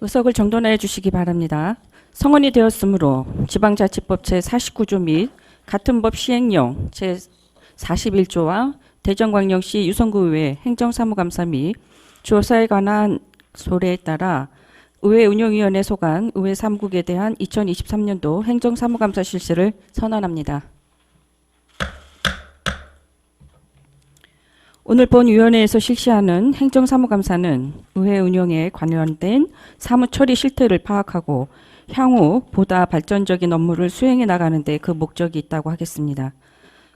의석을 정돈하여 주시기 바랍니다. 성원이 되었으므로 지방자치법 제49조 및 같은 법 시행령 제41조와 대전광역시 유성구의회 행정사무감사 및 조사에 관한 조례에 따라 의회 운영위원회 소관 의회 사무국에 대한 2023년도 행정사무감사 실시를 선언합니다. 오늘 본위원회에서 실시하는 행정사무감사는 의회 운영에 관련된 사무처리 실태를 파악하고 향후 보다 발전적인 업무를 수행해 나가는 데 그 목적이 있다고 하겠습니다.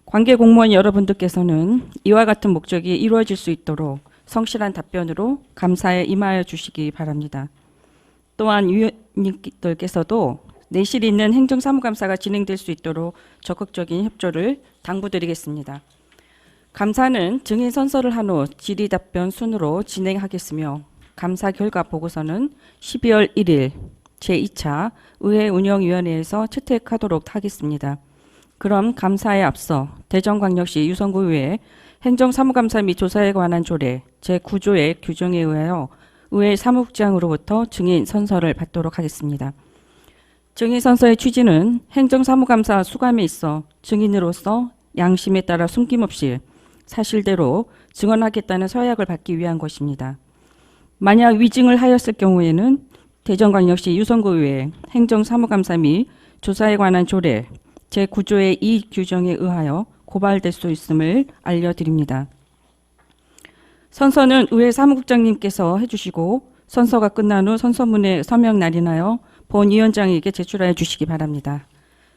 관계 공무원 여러분들께서는 이와 같은 목적이 이루어질 수 있도록 성실한 답변으로 감사에 임하여 주시기 바랍니다. 또한 위원님들께서도 내실 있는 행정사무감사가 진행될 수 있도록 적극적인 협조를 당부드리겠습니다. 감사는 증인 선서를 한 후 질의답변 순으로 진행하겠으며 감사 결과 보고서는 12월 1일 제2차 의회 운영위원회에서 채택하도록 하겠습니다. 그럼 감사에 앞서 대전광역시 유성구의회 행정사무감사 및 조사에 관한 조례 제9조의 규정에 의하여 의회 사무국장으로부터 증인 선서를 받도록 하겠습니다. 증인 선서의 취지는 행정사무감사 수감에 있어 증인으로서 양심에 따라 숨김없이 사실대로 증언하겠다는 서약을 받기 위한 것입니다. 만약 위증을 하였을 경우에는 대전광역시 유성구의회 행정사무감사 및 조사에 관한 조례 제9조의 이 규정에 의하여 고발될 수 있음을 알려드립니다. 선서는 의회 사무국장님께서 해주시고 선서가 끝난 후 선서문에 서명 날인하여 본위원장에게 제출하여 주시기 바랍니다.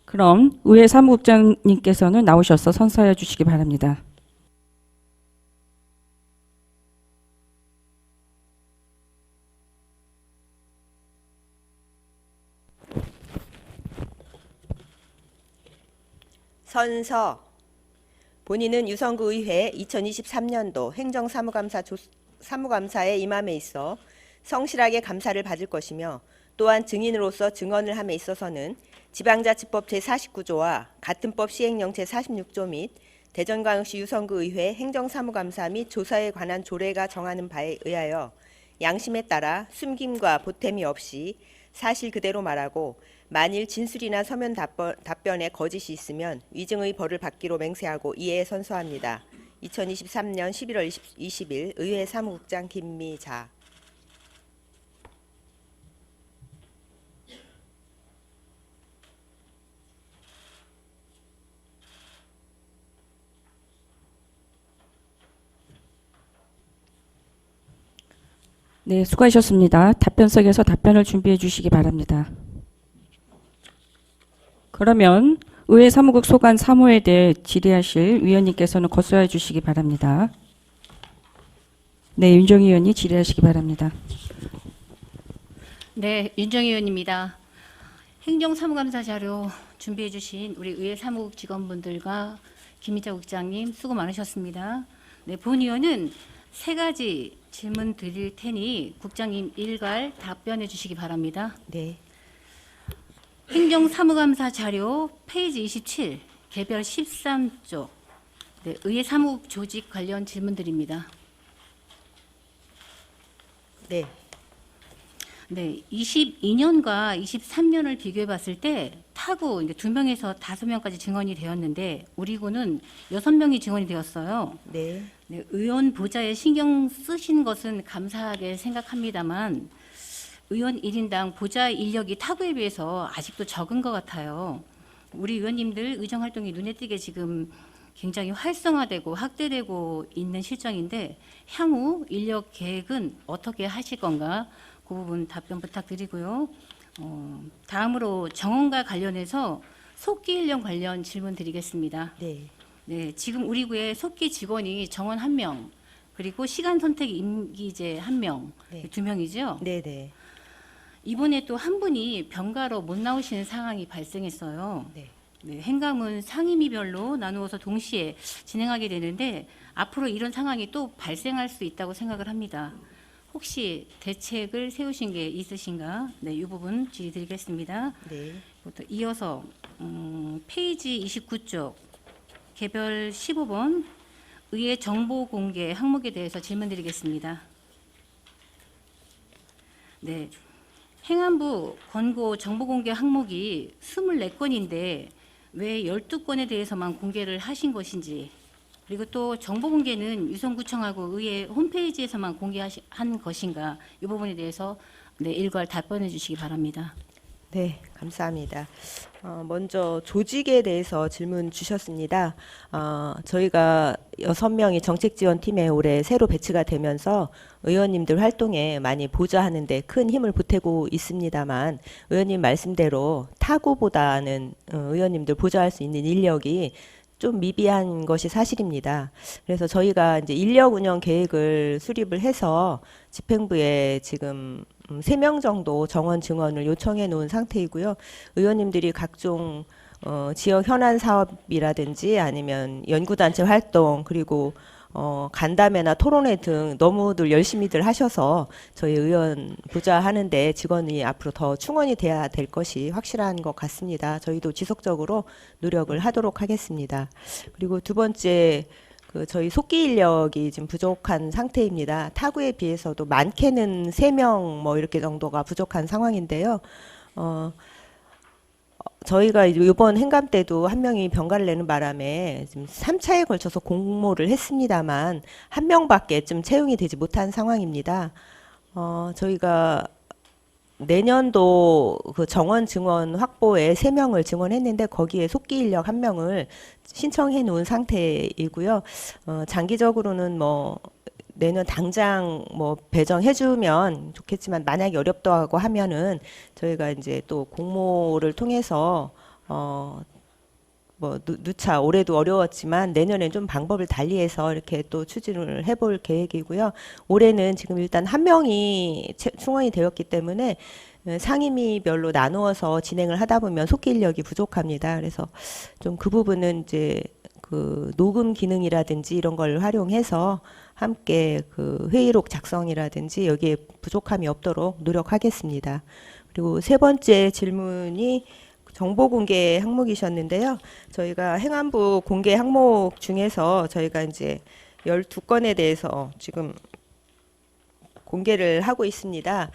그럼 의회 사무국장님께서는 나오셔서 선서해 주시기 바랍니다. 선서. 본인은 유성구의회 2023년도 행정사무감사에 임함에 있어 성실하게 감사를 받을 것이며 또한 증인으로서 증언을 함에 있어서는 지방자치법 제49조와 같은 법 시행령 제46조 및 대전광역시 유성구의회 행정사무감사 및 조사에 관한 조례가 정하는 바에 의하여 양심에 따라 숨김과 보탬이 없이 사실 그대로 말하고 만일 진술이나 서면 답변에 거짓이 있으면 위증의 벌을 받기로 맹세하고 이에 선서합니다. 2023년 11월 20일 의회 사무국장 김미자. 네, 수고하셨습니다. 답변석에서 답변을 준비해 주시기 바랍니다. 그러면 의회 사무국 소관 사무에 대해 질의하실 위원님께서는 거수해 주시기 바랍니다. 네, 윤정희 의원이 질의하시기 바랍니다. 네, 윤정희 의원입니다. 행정사무감사 자료 준비해 주신 우리 의회 사무국 직원분들과 김희자 국장님 수고 많으셨습니다. 네, 본 의원은 세 가지 질문 드릴 테니 국장님 일괄 답변해 주시기 바랍니다. 네. 행정사무감사 자료 페이지 27 개별 13조 네, 의회 사무국 조직 관련 질문드립니다. 네. 네, 22년과 23년을 비교해 봤을 때 타구 이제 2명에서 5명까지 증언이 되었는데 우리 군은 6명이 증언이 되었어요. 네. 네, 의원 보좌에 신경 쓰신 것은 감사하게 생각합니다만 의원 1인당 보좌 인력이 타구에 비해서 아직도 적은 것 같아요. 우리 의원님들 의정활동이 눈에 띄게 지금 굉장히 활성화되고 확대되고 있는 실정인데 향후 인력 계획은 어떻게 하실 건가? 그 부분 답변 부탁드리고요. 다음으로 정원과 관련해서 속기 인력 관련 질문 드리겠습니다. 네. 네, 지금 우리 구에 속기 직원이 정원 1명, 그리고 시간 선택 임기제 1명, 네. 2명이죠. 네, 네. 이번에 또 한 분이 병가로 못 나오시는 상황이 발생했어요. 네. 네, 행감은 상임위별로 나누어서 동시에 진행하게 되는데 앞으로 이런 상황이 또 발생할 수 있다고 생각을 합니다. 혹시 대책을 세우신 게 있으신가? 네, 이 부분 질의드리겠습니다. 네. 부터 이어서 페이지 29쪽 개별 15번 의회 정보 공개 항목에 대해서 질문드리겠습니다. 네, 행안부 권고 정보공개 항목이 24건인데 왜 12건에 대해서만 공개를 하신 것인지, 그리고 또 정보공개는 유성구청하고 의회 홈페이지에서만 공개한 것인가, 이 부분에 대해서 일괄 답변해 주시기 바랍니다. 네, 감사합니다. 먼저 조직에 대해서 질문 주셨습니다. 저희가 6명이 정책지원팀에 올해 새로 배치가 되면서 의원님들 활동에 많이 보좌하는 데 큰 힘을 보태고 있습니다만, 의원님 말씀대로 타구보다는 의원님들 보좌할 수 있는 인력이 좀 미비한 것이 사실입니다. 그래서 저희가 이제 인력 운영 계획을 수립을 해서 집행부에 지금 3명 정도 정원 증원을 요청해 놓은 상태이고요. 의원님들이 각종 지역 현안 사업이라든지 아니면 연구단체 활동, 그리고 간담회나 토론회 등 너무들 열심히들 하셔서 저희 의원 보좌하는데 직원이 앞으로 더 충원이 돼야 될 것이 확실한 것 같습니다. 저희도 지속적으로 노력을 하도록 하겠습니다. 그리고 두 번째, 저희 속기 인력이 지금 부족한 상태입니다. 타구에 비해서도 많게는 3명 뭐 이렇게 정도가 부족한 상황인데요. 저희가 이번 행감 때도 한 명이 병가를 내는 바람에 지금 3차에 걸쳐서 공모를 했습니다만 한 명밖에 좀 채용이 되지 못한 상황입니다. 저희가 내년도 그 정원 증원 확보에 3명을 증원했는데 거기에 속기 인력 1명을 신청해 놓은 상태이고요. 장기적으로는 뭐 내년 당장 뭐 배정해주면 좋겠지만 만약에 어렵다고 하면은 저희가 이제 또 공모를 통해서 뭐 누차 올해도 어려웠지만 내년엔 좀 방법을 달리해서 이렇게 또 추진을 해볼 계획이고요. 올해는 지금 일단 1명이 충원이 되었기 때문에 상임위별로 나누어서 진행을 하다 보면 속기 인력이 부족합니다. 그래서 좀 그 부분은 이제 그 녹음 기능이라든지 이런 걸 활용해서 함께 그 회의록 작성이라든지 여기에 부족함이 없도록 노력하겠습니다. 그리고 세 번째 질문이 정보 공개 항목이셨는데요. 저희가 행안부 공개 항목 중에서 저희가 이제 12건에 대해서 지금 공개를 하고 있습니다.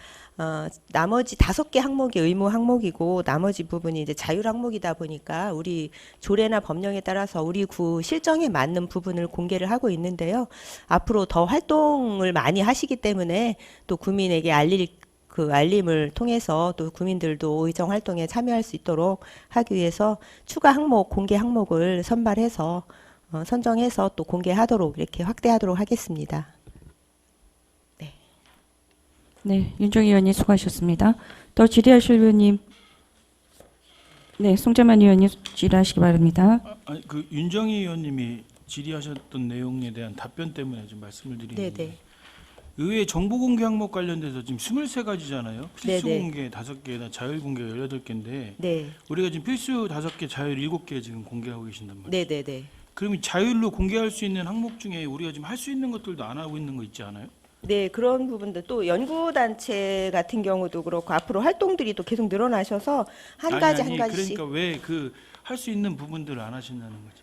나머지 5개 항목이 의무 항목이고 나머지 부분이 이제 자율 항목이다 보니까 우리 조례나 법령에 따라서 우리 구 실정에 맞는 부분을 공개를 하고 있는데요. 앞으로 더 활동을 많이 하시기 때문에 또 국민에게 알림을 통해서 또 국민들도 의정 활동에 참여할 수 있도록 하기 위해서 추가 항목, 공개 항목을 선발해서 선정해서 또 공개하도록 이렇게 확대하도록 하겠습니다. 네, 윤정희 의원님 수고하셨습니다. 더 질의하실 의원님, 네, 송재만 의원님 질의하시기 바랍니다. 아니, 그 윤정희 의원님이 질의하셨던 내용에 대한 답변 때문에 좀 말씀을 드리는데, 네네. 의회 정보 공개 항목 관련돼서 지금 23가지잖아요. 필수 네네. 공개 5개나 자율 공개 18개인데 네, 우리가 지금 필수 5개, 자율 7개 지금 공개하고 계신단 말이에요. 네네네. 그러면 자율로 공개할 수 있는 항목 중에 우리가 지금 할 수 있는 것들도 안 하고 있는 거 있지 않아요? 네, 그런 부분들 또 연구단체 같은 경우도 그렇고 앞으로 활동들이 또 계속 늘어나셔서 한 가지 한 가지씩. 그러니까 왜 그 할 수 있는 부분들을 안 하신다는 거지?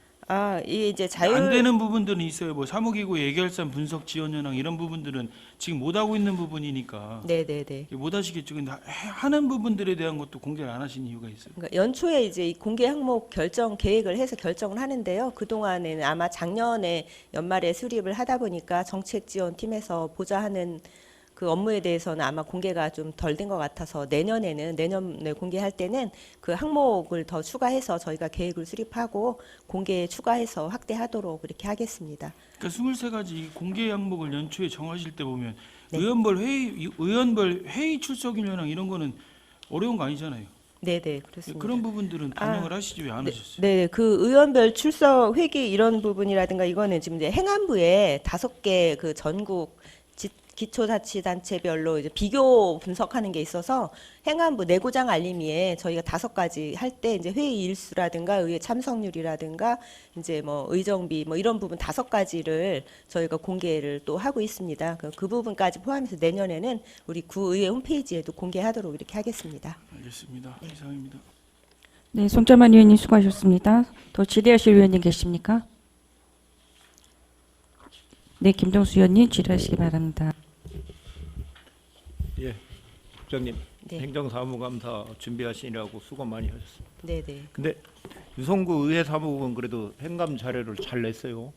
이게 이제 안 자율 되는 부분들은 있어요. 뭐 사무기구 예결산 분석 지원 현황 이런 부분들은 지금 못 하고 있는 부분이니까 네네네. 못 하시겠죠. 근데 하는 부분들에 대한 것도 공개를 안 하신 이유가 있어요. 그러니까 연초에 이제 이 공개 항목 결정 계획을 해서 결정을 하는데요. 그 동안에는 아마 작년에 연말에 수립을 하다 보니까 정책지원팀에서 보좌하는 그 업무에 대해서는 아마 공개가 좀 덜 된 것 같아서 내년에 공개할 때는 그 항목을 더 추가해서 저희가 계획을 수립하고 공개 추가해서 확대하도록 그렇게 하겠습니다. 그러니까 23가지 공개 항목을 연초에 정하실 때 보면 네. 의원별 회의 출석 현황 이런 거는 어려운 거 아니잖아요. 네네, 그렇습니다. 그런 부분들은 반영을 하시지 왜 안 하셨어요? 네, 그 의원별 출석 회기 이런 부분이라든가 이거는 지금 이제 행안부에 5개 그 전국 기초자치단체별로 이제 비교 분석하는 게 있어서 행안부 내고장 알림위에 저희가 5가지 할 때 이제 회의 일수라든가 의회 참석률이라든가 이제 뭐 의정비 뭐 이런 부분 5가지를 저희가 공개를 또 하고 있습니다. 그 부분까지 포함해서 내년에는 우리 구의회 홈페이지에도 공개하도록 이렇게 하겠습니다. 알겠습니다. 이상입니다. 네, 송재만 의원님 수고하셨습니다. 더 질의하실 의원님 계십니까? 네, 김동수 의원님 질의하시기 바랍니다. 예, 국장님. 네. 행정사무감사 준비하시느라고 수고 많이 하셨습니다. 네, 네. 근데 유성구 의회 사무국은 그래도 행감 자료를 잘 냈어요.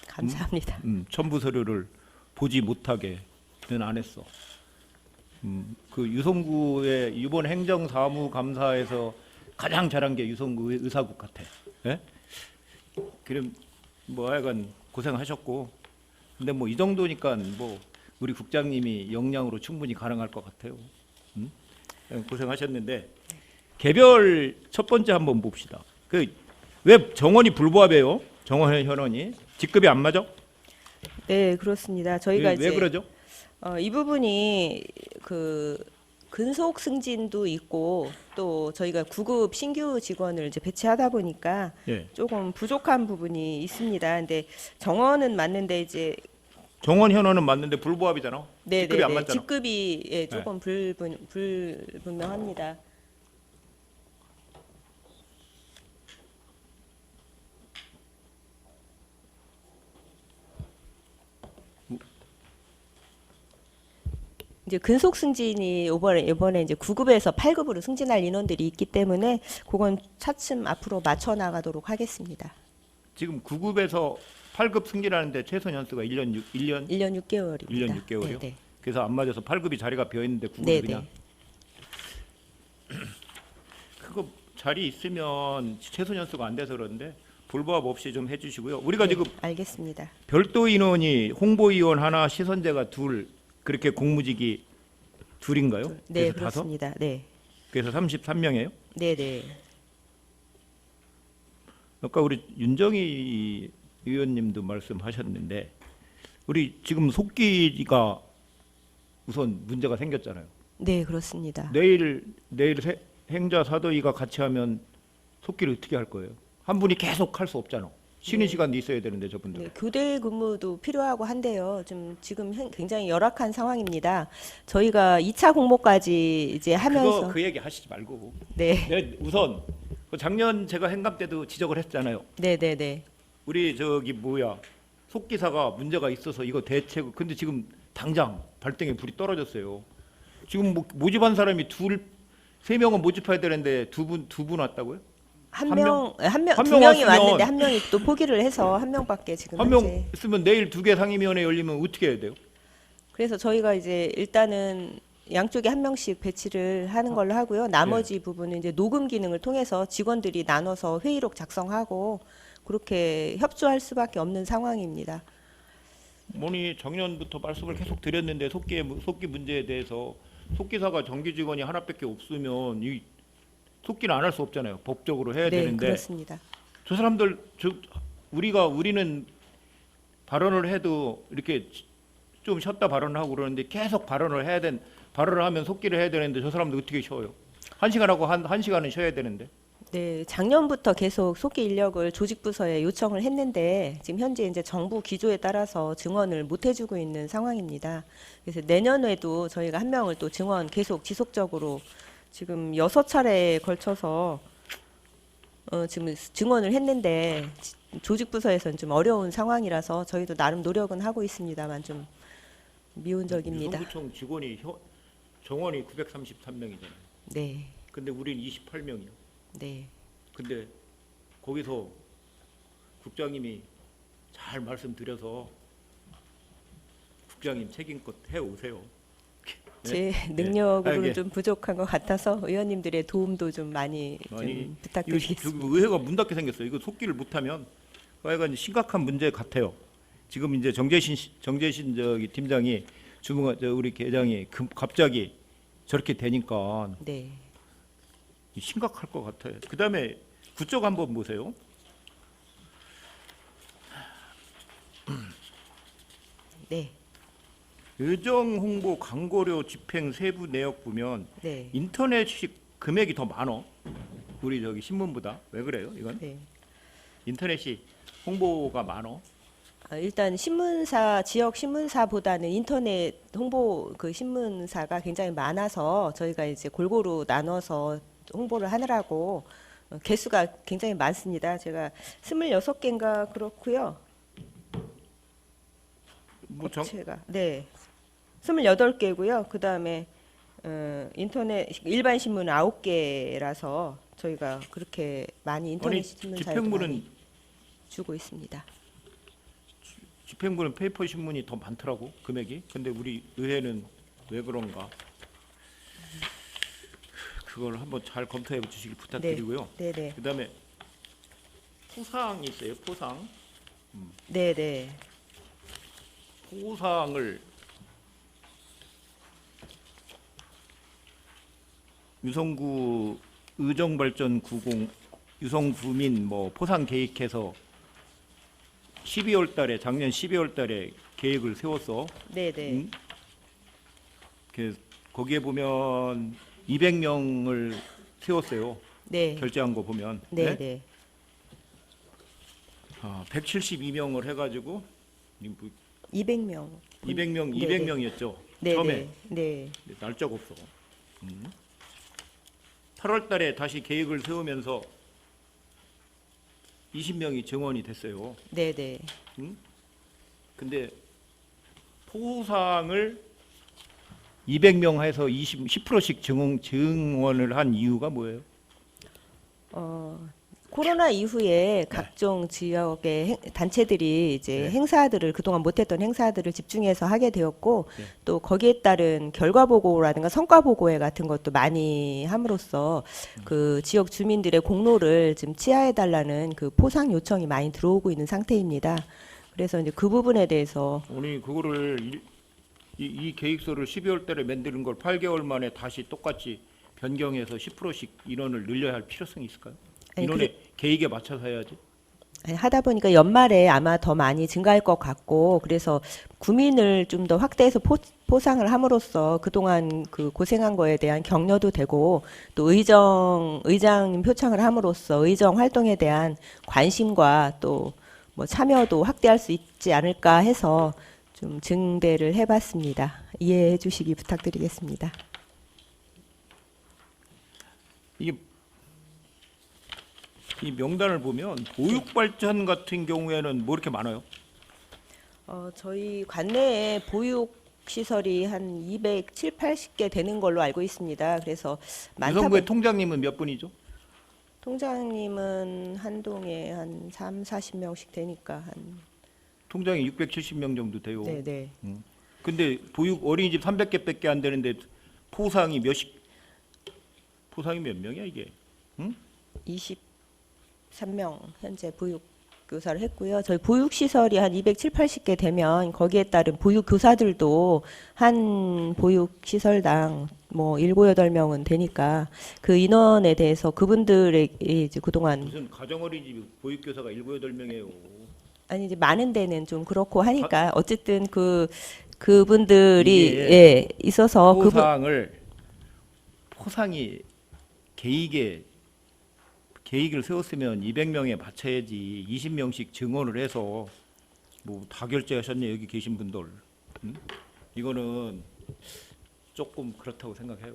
감사합니다. 첨부 서류를 보지 못하게는 안 했어. 그 유성구의 이번 행정사무감사에서 가장 잘한 게 유성구 의사국 같아. 예? 그럼 뭐 하여간 고생하셨고, 근데 뭐 이 정도니까 뭐 우리 국장님이 역량으로 충분히 가능할 것 같아요. 고생하셨는데 개별 첫 번째 한번 봅시다. 그 왜 정원이 불부합해요? 정원 현원이 직급이 안 맞아? 네, 그렇습니다. 저희가 왜 이제 그러죠? 이 부분이 그 근속 승진도 있고 또 저희가 9급 신규 직원을 이제 배치하다 보니까 예. 조금 부족한 부분이 있습니다. 근데 정원은 맞는데 이제 정원 현원은 맞는데 불부합이잖아. 네, 직급이 네, 안 네. 맞잖아. 직급이 예, 조금 불분명합니다. 이제 근속 승진이 이번에 이제 9급에서 8급으로 승진할 인원들이 있기 때문에 그건 차츰 앞으로 맞춰 나가도록 하겠습니다. 지금 9급에서 8급 승진하는데 최소 연수가 1년 1년 6개월입니다. 1년 6개월이요? 네, 그래서 안 맞아서 8급이 자리가 비어 있는데 9급이 네, 그냥 그거 자리 있으면 최소 연수가 안 돼서 그런데 불부합 없이 좀 해주시고요. 우리가 네, 지금 알겠습니다. 별도 인원이 홍보위원 하나, 시선제가 둘 그렇게 공무직이 둘인가요? 네, 그래서 다섯? 그렇습니다. 네, 그래서 33명이에요. 네, 네. 아까 우리 윤정희 의원님도 말씀하셨는데 우리 지금 속기가 우선 문제가 생겼잖아요. 네, 그렇습니다. 내일 행자 사도위가 같이 하면 속기를 어떻게 할 거예요? 한 분이 계속 할 수 없잖아. 쉬는 시간도 있어야 되는데 저분들. 네, 교대 근무도 필요하고 한데요. 지금 굉장히 열악한 상황입니다. 저희가 2차 공모까지 이제 하면서 그 얘기 하시지 말고. 네, 네, 우선 그 작년 제가 행감 때도 지적을 했잖아요. 네, 네, 네. 우리 저기 뭐야 속기사가 문제가 있어서 이거 대책. 근데 지금 당장 발등에 불이 떨어졌어요. 지금 뭐 모집한 사람이 세 명은 모집해야 되는데 두 분 왔다고요? 두 한 명이 왔으면 왔는데 한 명이 또 포기를 해서 한 명밖에 지금 한 명 현재. 있으면 내일 2개 상임위원회 열리면 어떻게 해야 돼요? 그래서 저희가 이제 일단은 양쪽에 한 명씩 배치를 하는 걸로 하고요. 나머지 부분은 이제 녹음 기능을 통해서 직원들이 나눠서 회의록 작성하고 그렇게 협조할 수밖에 없는 상황입니다. 뭐니 작년부터 말씀을 계속 드렸는데 속기 문제에 대해서 속기사가 정규 직원이 하나밖에 없으면 이 속기는 안 할 수 없잖아요. 법적으로 해야 네, 되는데 그렇습니다. 저 사람들 우리는 발언을 해도 이렇게 좀 쉬었다 발언을 하고 그러는데 계속 발언을 하면 속기를 해야 되는데 저 사람들 어떻게 쉬어요? 1시간 하고 한 시간은 쉬어야 되는데. 네, 작년부터 계속 속기 인력을 조직부서에 요청을 했는데 지금 현재 이제 정부 기조에 따라서 증원을 못 해주고 있는 상황입니다. 그래서 내년에도 저희가 한 명을 또 증원 계속 지속적으로 지금 6차례에 걸쳐서 지금 증원을 했는데 조직부서에서는 좀 어려운 상황이라서 저희도 나름 노력은 하고 있습니다만 좀 미온적입니다. 유성구청 직원이 정원이 933명이잖아요. 네, 근데 우리는 28명이요. 네. 근데 거기서 국장님이 잘 말씀드려서 국장님 책임껏 해 오세요. 제 네. 능력으로는 이게 좀 부족한 것 같아서 의원님들의 도움도 좀 많이 좀 이거 부탁드리겠습니다. 의회가 문 닫게 생겼어요. 이거 속기를 못하면 하여간 심각한 문제 같아요. 지금 이제 정재신 저기 팀장이 우리 계장이 갑자기 저렇게 되니까 네. 심각할 것 같아요. 그다음에 구쪽 한번 보세요. 네. 의정 홍보 광고료 집행 세부 내역 보면 네. 인터넷식 금액이 더 많어. 우리 저기 신문보다. 왜 그래요? 이건 네. 인터넷이 홍보가 많어. 일단 지역 신문사보다는 인터넷 홍보 그 신문사가 굉장히 많아서 저희가 이제 골고루 나눠서 홍보를 하느라고 개수가 굉장히 많습니다. 제가 26개인가 그렇고요. 뭐 업체가 네. 28개고요. 그다음에 인터넷 일반 신문 9개라서 저희가 그렇게 많이 인터넷 아니, 신문사에 집행부는 주고 있습니다. 집행부는 페이퍼 신문이 더 많더라고 금액이. 근데 우리 의회는 왜 그런가? 그걸 한번 잘 검토해 주시길 부탁드리고요. 네, 네, 그다음에 포상이 있어요. 포상. 네, 네. 포상을 유성구 의정발전 90 유성구민 뭐 포상 계획해서 12월 달에 작년 12월 달에 계획을 세웠어. 네, 네. 응? 거기에 보면 200명을 세웠어요. 네. 결제한 거 보면. 네, 네. 172명을 해가지고 200명. 200명 네, 네. 200명이었죠. 네, 처음에 네. 날짜가 없어. 8월 달에 다시 계획을 세우면서 20명이 증원이 됐어요. 네, 네. 근데 포상을 200명 해서 10%씩 증원을 한 이유가 뭐예요? 코로나 이후에 각종 지역의 단체들이 이제 네. 행사들을 그동안 못했던 행사들을 집중해서 하게 되었고 네. 또 거기에 따른 결과 보고라든가 성과 보고회 같은 것도 많이 함으로써 그 지역 주민들의 공로를 좀 치하해 달라는 그 포상 요청이 많이 들어오고 있는 상태입니다. 그래서 이제 그 부분에 대해서 아니 그거를 이 계획서를 12월 달에 만드는 걸 8개월 만에 다시 똑같이 변경해서 10%씩 인원을 늘려야 할 필요성이 있을까요? 아니, 인원의 계획에 맞춰서 해야지. 하다 보니까 연말에 아마 더 많이 증가할 것 같고 그래서 구민을 좀 더 확대해서 포상을 함으로써 그동안 그 고생한 거에 대한 격려도 되고 또 의장 표창을 함으로써 의정 활동에 대한 관심과 또 뭐 참여도 확대할 수 있지 않을까 해서 좀 증대를 해봤습니다. 이해해 주시기 부탁드리겠습니다. 이 명단을 보면 보육발전 같은 경우에는 뭐 이렇게 많아요? 저희 관내에 보육 시설이 한 270, 80개 되는 걸로 알고 있습니다. 그래서 유성구의 통장님은 몇 분이죠? 통장님은 한 동에 한 3, 40명씩 되니까 한 통장이 670명 정도 돼요. 네, 네. 근데 보육 어린이집 300개밖에 안 되는데 포상이 몇 명이야 이게? 23명 현재 보육 교사를 했고요. 저희 보육 시설이 한 270, 80개 되면 거기에 따른 보육 교사들도 한 보육 시설당 뭐 7, 8명은 되니까 그 인원에 대해서 그분들의 이제 그동안 무슨 가정 어린이집 보육 교사가 7, 8명이에요. 아니 이제 많은 데는 좀 그렇고 하니까 어쨌든 그분들이 이게 예, 있어서 포상이 계획을 세웠으면 200명에 맞춰야지 20명씩 증원을 해서 뭐 다 결제하셨네 여기 계신 분들. 이거는 조금 그렇다고 생각해요.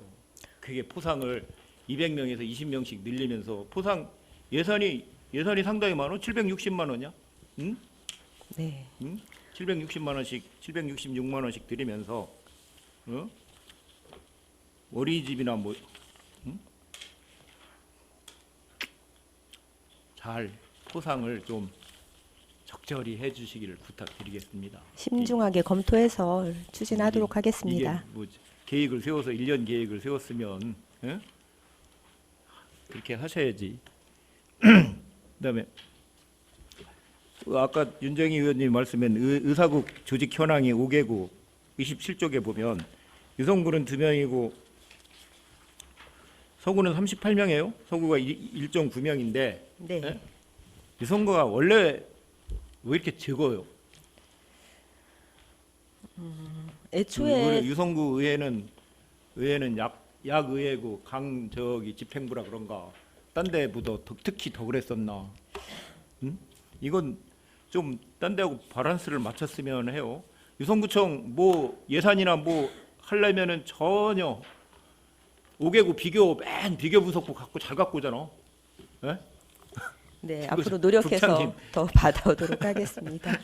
그게 포상을 200명에서 20명씩 늘리면서 포상 예산이 상당히 많아. 760만 원이야. 응? 네. 760만 원씩 766만 원씩 드리면서 어린이집이나 뭐 잘 포상을 좀 적절히 해주시기를 부탁드리겠습니다. 신중하게 검토해서 추진하도록 하겠습니다. 이게 뭐 계획을 세워서 1년 계획을 세웠으면 그렇게 하셔야지. 그다음에 아까 윤정희 의원님 말씀한 의사국 조직 현황이 5개국 27쪽에 보면 유성구는 2명이고 서구는 38명이에요. 서구가 1.9명인데 네. 유성구가 원래 왜 이렇게 적어요? 애초에 유성구 의회는 약 의회고 강 저기 집행부라 그런가 딴 데보다 특히 더 그랬었나? 이건 좀 딴 데하고 밸런스를 맞췄으면 해요. 유성구청 뭐 예산이나 뭐 하려면은 전혀 5개국 비교 분석부 갖고 잘 갖고 오잖아. 네? 네, 그거 앞으로 노력해서 국장님. 더 받아오도록 하겠습니다.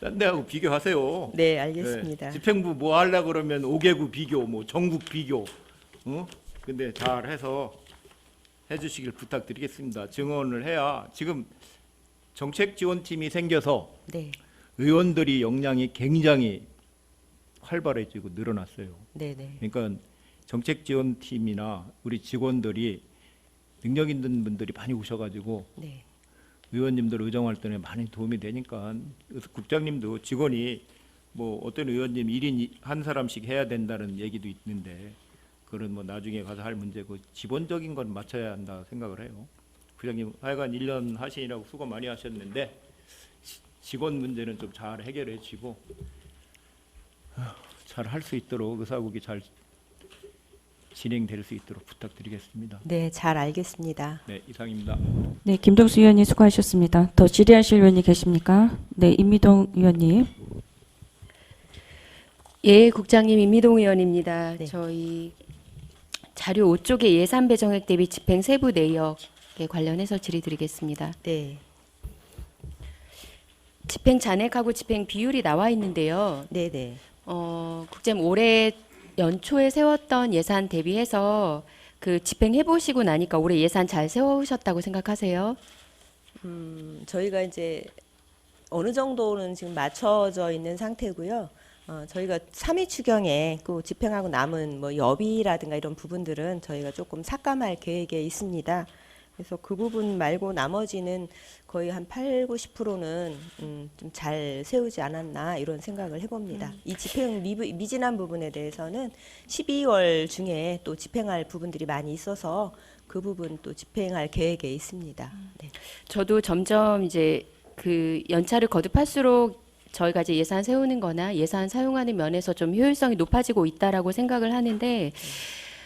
딴 데하고 비교하세요. 네, 알겠습니다. 네, 집행부 뭐 하려 그러면 5개국 비교, 뭐 전국 비교, 근데 잘 해서 해주시길 부탁드리겠습니다. 증언을 해야 지금 정책지원팀이 생겨서 네, 의원들이 역량이 굉장히 활발해지고 늘어났어요. 네, 네. 그러니까 정책지원팀이나 우리 직원들이 능력 있는 분들이 많이 오셔가지고 네. 의원님들 의정할 때는 많이 도움이 되니까 그래서 국장님도 직원이 뭐 어떤 의원님 1인 한 사람씩 해야 된다는 얘기도 있는데 그건 뭐 나중에 가서 할 문제고 기본적인 건 맞춰야 한다 생각을 해요. 부장님 하여간 1년 하시느라고 수고 많이 하셨는데 직원 문제는 좀 잘 해결해 주시고 잘 할 수 있도록 의사국이 잘 진행될 수 있도록 부탁드리겠습니다. 네, 잘 알겠습니다. 네, 이상입니다. 네, 김동수 의원님 수고하셨습니다. 더 질의하실 의원이 계십니까? 네, 임미동 의원님. 예, 국장님 임미동 의원입니다. 네. 저희 자료 5쪽의 예산 배정액 대비 집행 세부 내역에 관련해서 질의드리겠습니다. 네, 집행 잔액하고 집행 비율이 나와 있는데요. 네, 네. 국장님 올해 연초에 세웠던 예산 대비해서 그 집행해 보시고 나니까 올해 예산 잘 세우셨다고 생각하세요? 저희가 이제 어느 정도는 지금 맞춰져 있는 상태고요. 저희가 3회 추경에 그 집행하고 남은 뭐 여비라든가 이런 부분들은 저희가 조금 삭감할 계획에 있습니다. 그래서 그 부분 말고 나머지는 거의 한 8, 90%는 좀 잘 세우지 않았나 이런 생각을 해봅니다. 이 집행 미진한 부분에 대해서는 12월 중에 또 집행할 부분들이 많이 있어서 그 부분 또 집행할 계획에 있습니다. 네. 저도 점점 이제 그 연차를 거듭할수록 저희가 이제 예산 세우는 거나 예산 사용하는 면에서 좀 효율성이 높아지고 있다라고 생각을 하는데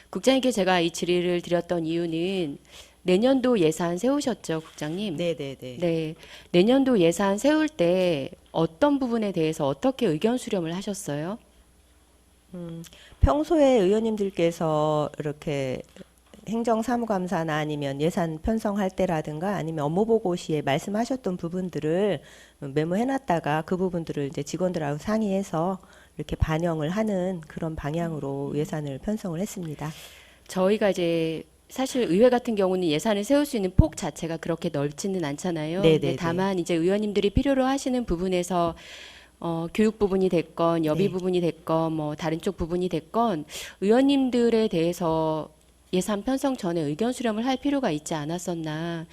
국장님께 제가 이 질의를 드렸던 이유는 내년도 예산 세우셨죠, 국장님? 네, 네, 네. 네. 내년도 예산 세울 때 어떤 부분에 대해서 어떻게 의견 수렴을 하셨어요? 평소에 의원님들께서 이렇게 행정사무감사나 아니면 예산 편성할 때라든가 아니면 업무보고 시에 말씀하셨던 부분들을 메모해놨다가 그 부분들을 이제 직원들하고 상의해서 이렇게 반영을 하는 그런 방향으로 예산을 편성을 했습니다. 저희가 이제 사실 의회 같은 경우는 예산을 세울 수 있는 폭 자체가 그렇게 넓지는 않잖아요. 네네네. 근데 다만 이제 의원님들이 필요로 하시는 부분에서 교육 부분이 됐건 여비 네. 부분이 됐건 뭐 다른 쪽 부분이 됐건 의원님들에 대해서 예산 편성 전에 의견 수렴을 할 필요가 있지 않았었나.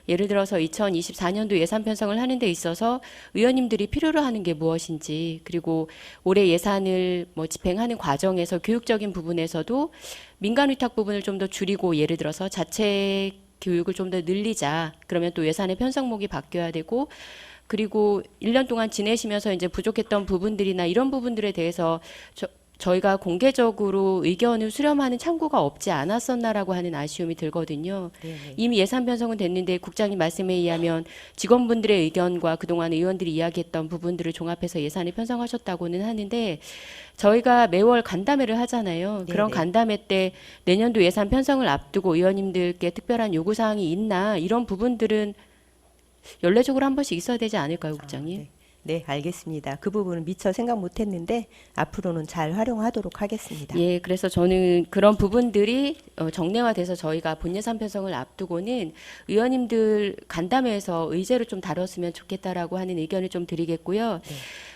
예를 들어서 2024년도 예산 편성을 하는 데 있어서 의원님들이 필요로 하는 게 무엇인지, 그리고 올해 예산을 뭐 집행하는 과정에서 교육적인 부분에서도 민간 위탁 부분을 좀 더 줄이고 예를 들어서 자체 교육을 좀 더 늘리자. 그러면 또 예산의 편성목이 바뀌어야 되고, 그리고 1년 동안 지내시면서 이제 부족했던 부분들이나 이런 부분들에 대해서 저희가 공개적으로 의견을 수렴하는 창구가 없지 않았었나라고 하는 아쉬움이 들거든요. 네네. 이미 예산 편성은 됐는데 국장님 말씀에 의하면 직원분들의 의견과 그동안 의원들이 이야기했던 부분들을 종합해서 예산을 편성하셨다고는 하는데 저희가 매월 간담회를 하잖아요. 그런 네네. 간담회 때 내년도 예산 편성을 앞두고 의원님들께 특별한 요구사항이 있나 이런 부분들은 연례적으로 한 번씩 있어야 되지 않을까요, 국장님? 네. 네, 알겠습니다. 그 부분은 미처 생각 못했는데 앞으로는 잘 활용하도록 하겠습니다. 예, 그래서 저는 그런 부분들이 정례화돼서 저희가 본예산 편성을 앞두고는 의원님들 간담회에서 의제로 좀 다뤘으면 좋겠다라고 하는 의견을 좀 드리겠고요. 네.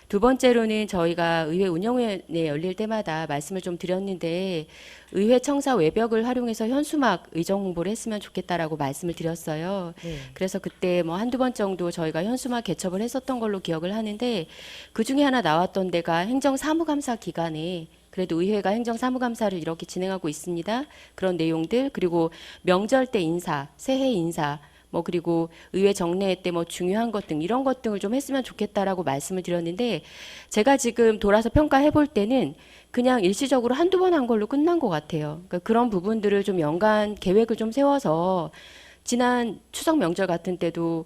두 번째로는 저희가 의회 운영위원회 열릴 때마다 말씀을 좀 드렸는데 의회 청사 외벽을 활용해서 현수막 의정 홍보를 했으면 좋겠다라고 말씀을 드렸어요. 네. 그래서 그때 뭐 한두 번 정도 저희가 현수막 개첩을 했었던 걸로 기억을 하는데 그 중에 하나 나왔던 데가 행정사무감사 기간에 그래도 의회가 행정사무감사를 이렇게 진행하고 있습니다. 그런 내용들, 그리고 명절 때 인사, 새해 인사, 뭐 그리고 의회 정례 때 뭐 중요한 것 등 이런 것 등을 좀 했으면 좋겠다라고 말씀을 드렸는데 제가 지금 돌아서 평가해 볼 때는 그냥 일시적으로 한두 번 한 걸로 끝난 것 같아요. 그러니까 그런 부분들을 좀 연간 계획을 좀 세워서 지난 추석 명절 같은 때도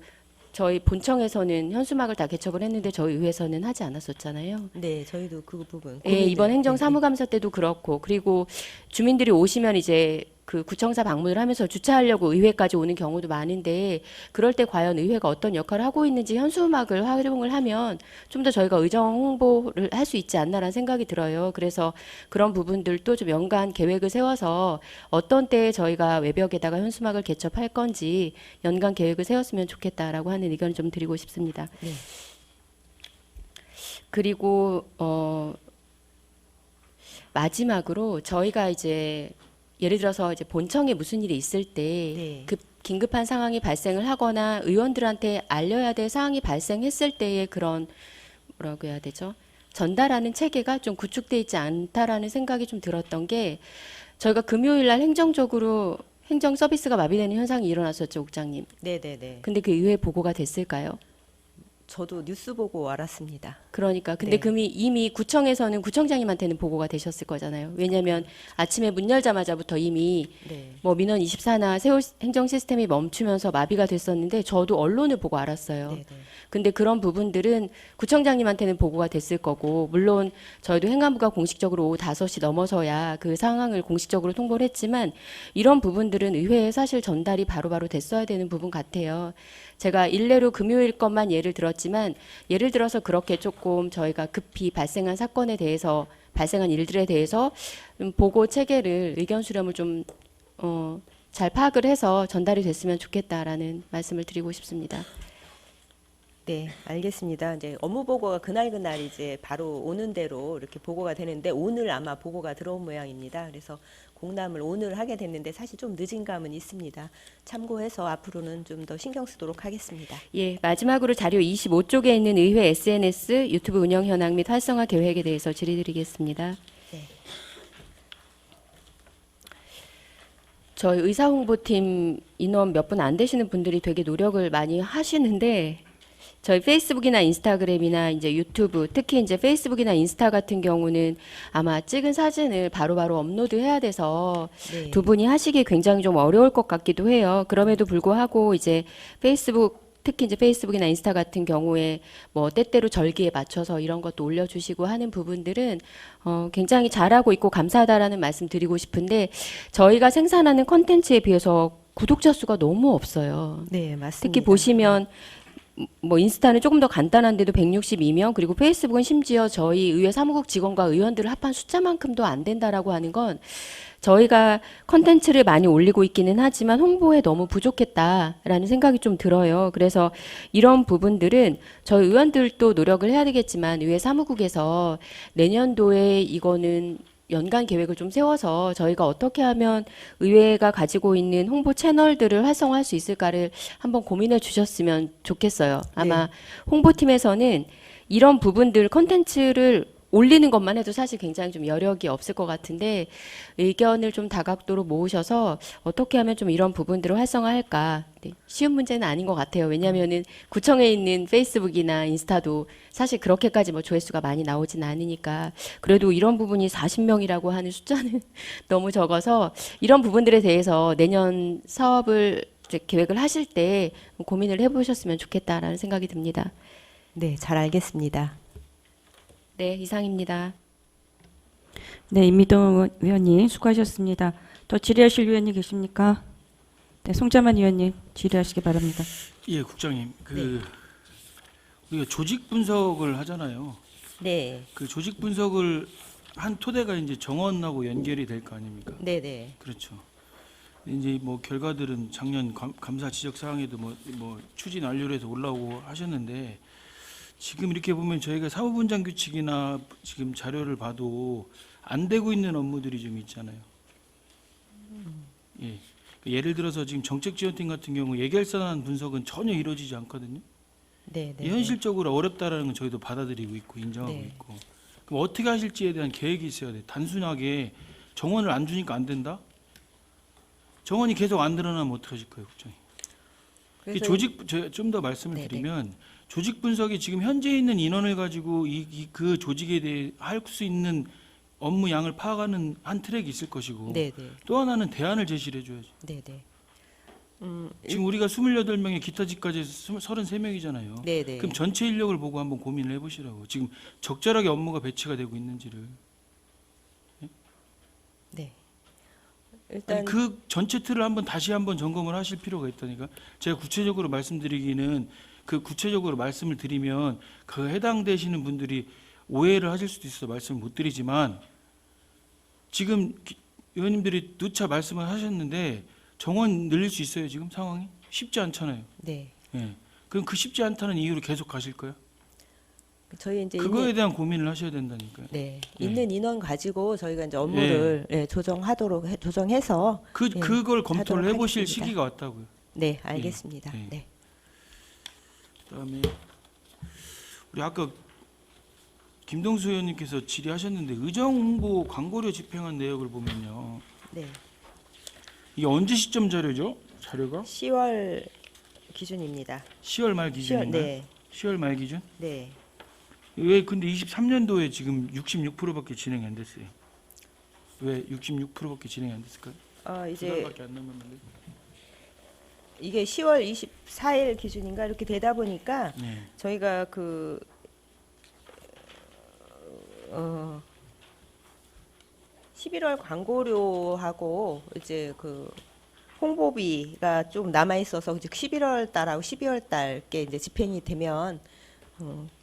저희 본청에서는 현수막을 다 개첩을 했는데 저희 의회에서는 하지 않았었잖아요. 네, 저희도 그 부분. 예, 이번 고민을- 행정사무감사 때도 그렇고, 그리고 주민들이 오시면 이제 그 구청사 방문을 하면서 주차하려고 의회까지 오는 경우도 많은데 그럴 때 과연 의회가 어떤 역할을 하고 있는지 현수막을 활용을 하면 좀 더 저희가 의정 홍보를 할 수 있지 않나라는 생각이 들어요. 그래서 그런 부분들도 좀 연간 계획을 세워서 어떤 때에 저희가 외벽에다가 현수막을 개첩할 건지 연간 계획을 세웠으면 좋겠다라고 하는 의견을 좀 드리고 싶습니다. 네. 그리고 마지막으로 저희가 이제 예를 들어서 이제 본청에 무슨 일이 있을 때 네. 긴급한 상황이 발생을 하거나 의원들한테 알려야 될 상황이 발생했을 때의 그런 뭐라고 해야 되죠? 전달하는 체계가 좀 구축돼 있지 않다라는 생각이 좀 들었던 게 저희가 금요일 날 행정적으로 행정 서비스가 마비되는 현상이 일어났었죠, 국장님. 네네네. 근데 그 의회 보고가 됐을까요? 저도 뉴스 보고 알았습니다. 그러니까 근데 네. 이미 구청에서는 구청장님한테는 보고가 되셨을 거잖아요. 왜냐하면 아침에 문 열자마자부터 이미 네. 뭐 민원 24나 세월 행정 시스템이 멈추면서 마비가 됐었는데 저도 언론을 보고 알았어요. 네네. 근데 그런 부분들은 구청장님한테는 보고가 됐을 거고 물론 저희도 행안부가 공식적으로 오후 5시 넘어서야 그 상황을 공식적으로 통보를 했지만 이런 부분들은 의회에 사실 전달이 바로바로 됐어야 되는 부분 같아요. 제가 일례로 금요일 것만 예를 들었지만 예를 들어서 그렇게 조금 저희가 급히 발생한 사건에 대해서 발생한 일들에 대해서 보고 체계를 의견 수렴을 좀 잘 파악을 해서 전달이 됐으면 좋겠다라는 말씀을 드리고 싶습니다. 네, 알겠습니다. 이제 업무 보고가 그날 이제 바로 오는 대로 이렇게 보고가 되는데 오늘 아마 보고가 들어온 모양입니다. 그래서 공람을 오늘 하게 됐는데 사실 좀 늦은 감은 있습니다. 참고해서 앞으로는 좀 더 신경 쓰도록 하겠습니다. 예, 마지막으로 자료 25쪽에 있는 의회 SNS 유튜브 운영 현황 및 활성화 계획에 대해서 질의드리겠습니다. 네. 저희 의사홍보팀 인원 몇 분 안 되시는 분들이 되게 노력을 많이 하시는데 저희 페이스북이나 인스타그램이나 이제 유튜브, 특히 이제 페이스북이나 인스타 같은 경우는 아마 찍은 사진을 바로바로 업로드해야 돼서 네. 두 분이 하시기 굉장히 좀 어려울 것 같기도 해요. 그럼에도 불구하고 이제 특히 이제 페이스북이나 인스타 같은 경우에 뭐 때때로 절기에 맞춰서 이런 것도 올려주시고 하는 부분들은 굉장히 잘하고 있고 감사하다라는 말씀 드리고 싶은데 저희가 생산하는 콘텐츠에 비해서 구독자 수가 너무 없어요. 네, 맞습니다. 특히 보시면 뭐 인스타는 조금 더 간단한데도 162명 그리고 페이스북은 심지어 저희 의회 사무국 직원과 의원들을 합한 숫자만큼도 안 된다라고 하는 건 저희가 컨텐츠를 많이 올리고 있기는 하지만 홍보에 너무 부족했다라는 생각이 좀 들어요. 그래서 이런 부분들은 저희 의원들도 노력을 해야 되겠지만 의회 사무국에서 내년도에 이거는 연간 계획을 좀 세워서 저희가 어떻게 하면 의회가 가지고 있는 홍보 채널들을 활성화할 수 있을까를 한번 고민해 주셨으면 좋겠어요. 아마 홍보팀에서는 이런 부분들 컨텐츠를 올리는 것만 해도 사실 굉장히 좀 여력이 없을 것 같은데 의견을 좀 다각도로 모으셔서 어떻게 하면 좀 이런 부분들을 활성화할까. 네, 쉬운 문제는 아닌 것 같아요. 왜냐하면은 구청에 있는 페이스북이나 인스타도 사실 그렇게까지 뭐 조회수가 많이 나오진 않으니까 그래도 이런 부분이 40명이라고 하는 숫자는 너무 적어서 이런 부분들에 대해서 내년 사업을 이제 계획을 하실 때 고민을 해보셨으면 좋겠다라는 생각이 듭니다. 네, 잘 알겠습니다. 네, 이상입니다. 네, 임미동 위원님 수고하셨습니다. 더 질의하실 위원님 계십니까? 네, 송자만 위원님 질의하시기 바랍니다. 예, 국장님. 우리가 조직 분석을 하잖아요. 네, 그 조직 분석을 한 토대가 이제 정원하고 연결이 될 거 아닙니까? 네, 네, 그렇죠. 이제 뭐 결과들은 작년 감사 지적 사항에도 뭐 추진 완료로 해서 올라오고 하셨는데 지금 이렇게 보면 저희가 사무분장 규칙이나 지금 자료를 봐도 안 되고 있는 업무들이 좀 있잖아요. 예. 예를 들어서 지금 정책지원팀 같은 경우 예결산안 분석은 전혀 이루어지지 않거든요. 네, 네. 현실적으로 어렵다라는 건 저희도 받아들이고 있고 인정하고 네. 있고. 그럼 어떻게 하실지에 대한 계획이 있어야 돼. 단순하게 정원을 안 주니까 안 된다? 정원이 계속 안 드러나면 어떡하실 거예요, 국장님? 그래서 조직 좀 더 말씀을 네네. 드리면 조직 분석이 지금 현재 있는 인원을 가지고 그 조직에 대해 할 수 있는 업무 양을 파악하는 한 트랙이 있을 것이고 네, 네, 또 하나는 대안을 제시를 해줘야죠. 네, 네. 지금 우리가 28명에 기타직까지 33명이잖아요. 네, 네. 그럼 전체 인력을 보고 한번 고민을 해보시라고. 지금 적절하게 업무가 배치가 되고 있는지를. 네. 일단 아니, 그 전체 틀을 다시 한번 점검을 하실 필요가 있다니까. 제가 구체적으로 말씀드리기는 그 구체적으로 말씀을 드리면 그 해당되시는 분들이 오해를 하실 수도 있어서 말씀을 못 드리지만 지금 의원님들이 누차 말씀을 하셨는데 정원 늘릴 수 있어요 지금 상황이? 쉽지 않잖아요. 네. 예. 그럼 그 쉽지 않다는 이유로 계속 가실 거예요? 저희 이제 그거에 대한 고민을 하셔야 된다니까요. 네, 예. 있는 인원 가지고 저희가 이제 업무를 조정해서 예, 그걸 검토를 하도록 해보실 하겠습니다. 시기가 왔다고요. 네, 알겠습니다. 예. 네. 그다음에 우리 아까 김동수 의원님께서 질의하셨는데 의정 홍보 광고료 집행한 내역을 보면요. 네. 이게 언제 시점 자료죠? 자료가 10월 기준입니다. 10월 말 10월, 기준인가요? 네. 10월 말 기준? 네. 왜 근데 23년도에 지금 66%밖에 진행이 안 됐어요? 왜 66%밖에 진행이 안 됐을까요? 두 이제 달밖에 안 남았는데. 이게 10월 24일 기준인가 이렇게 되다 보니까 네. 저희가 11월 광고료하고 이제 그 홍보비가 좀 남아 있어서 이제 11월 달하고 12월 달께 이제 집행이 되면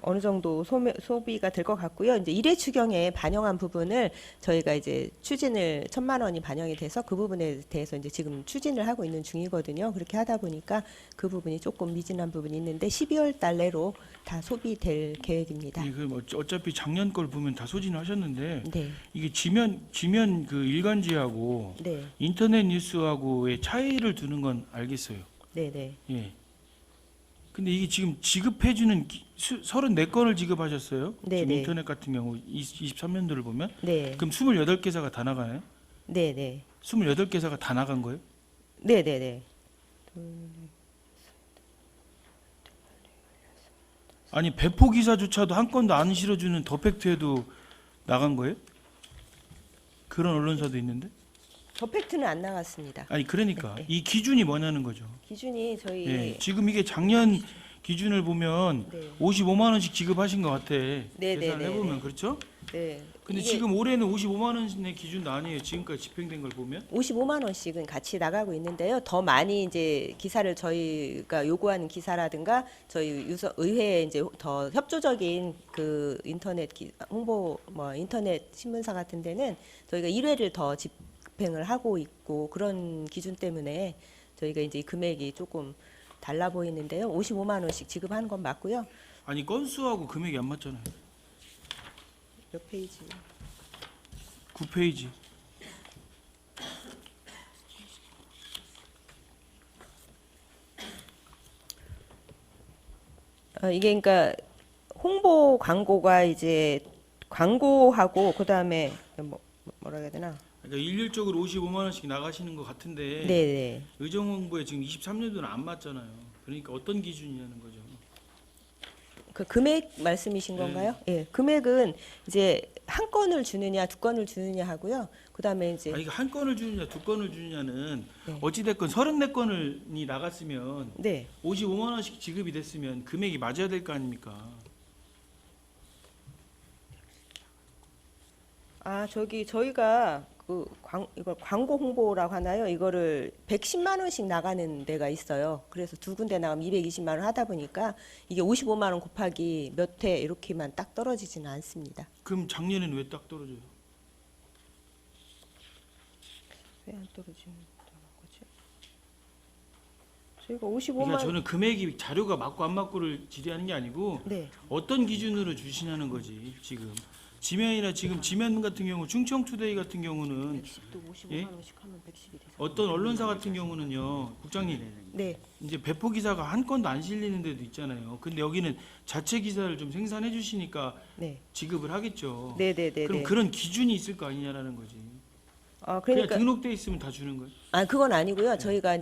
어느 정도 소비가 될 것 같고요. 이제 1회 추경에 반영한 부분을 저희가 이제 추진을 1,000만 원이 반영이 돼서 그 부분에 대해서 이제 지금 추진을 하고 있는 중이거든요. 그렇게 하다 보니까 그 부분이 조금 미진한 부분이 있는데 12월 달 내로 다 소비될 계획입니다. 예, 그럼 어차피 작년 걸 보면 다 소진을 하셨는데 네, 이게 지면 그 일간지하고 네, 인터넷 뉴스하고의 차이를 두는 건 알겠어요. 네, 네, 예. 근데 이게 지금 지급해주는 34건을 지급하셨어요. 네, 지금 네. 인터넷 같은 경우 23년도를 보면 네, 그럼 28개사가 다 나가나요? 네, 네, 28개사가 다 나간 거예요? 네, 네, 네. 아니 배포 기사조차도 한 건도 안 실어주는 더팩트에도 나간 거예요? 그런 언론사도 있는데? 더 팩트는 안 나갔습니다. 아니 그러니까 네, 네. 이 기준이 뭐냐는 거죠. 기준이 저희 예, 지금 이게 작년 기준을 보면 네. 55만 원씩 지급하신 것 같아. 네, 계산을 네, 해보면 네. 그렇죠? 네. 근데 이게 지금 올해는 55만 원의 기준도 아니에요. 지금까지 집행된 걸 보면. 55만 원씩은 같이 나가고 있는데요. 더 많이 이제 기사를 저희가 요구하는 기사라든가 저희 의회에 이제 더 협조적인 그 인터넷 홍보 인터넷 신문사 같은 데는 저희가 1회를 더 집행을 하고 있고 그런 기준 때문에 저희가 이제 이 금액이 조금 달라 보이는데요. 55만 원씩 지급하는 건 맞고요. 아니 건수하고 금액이 안 맞잖아요. 몇 페이지? 9페이지. 이게 그러니까 홍보 광고가 이제 광고하고 그다음에 뭐라 해야 되나? 그러니까 일률적으로 55만 원씩 나가시는 것 같은데 네네. 의정 홍보에 지금 23년도는 안 맞잖아요. 그러니까 어떤 기준이냐는 거죠. 그 금액 말씀이신 건가요? 예, 금액은 이제 한 건을 주느냐 두 건을 주느냐 하고요. 그다음에 이제 아니, 한 건을 주느냐 두 건을 주느냐는 네. 어찌됐건 34건이 나갔으면 네, 55만 원씩 지급이 됐으면 금액이 맞아야 될 거 아닙니까? 저희가 이걸 광고 홍보라고 하나요? 이거를 110만 원씩 나가는 데가 있어요. 그래서 두 군데 나가면 220만 원 하다 보니까 이게 55만 원 곱하기 몇 회 이렇게만 딱 떨어지지는 않습니다. 그럼 작년에는 왜 딱 떨어져요? 왜 안 떨어지는 거지? 저희가 55만 그러니까 저는 금액이 자료가 맞고 안 맞고를 질의하는 게 아니고 네, 어떤 기준으로 주시냐는 거지 지금. 지면이나 지금 지면 같은 경우 충청투데이 같은 경우는 110도 55만 예? 원씩 하면 110이 돼서 어떤 언론사 같은 경우는요 국장님 네, 이제 배포 기사가 한 건도 안 실리는 데도 있잖아요. 근데 여기는 자체 기사를 좀 생산해 주시니까 네, 지급을 하겠죠. 네, 네, 네. 그럼 네. 그런 기준이 있을 거 아니냐라는 거지. 그냥 그러니까 등록돼 있으면 다 주는 거예요. 그건 아니고요. 저희가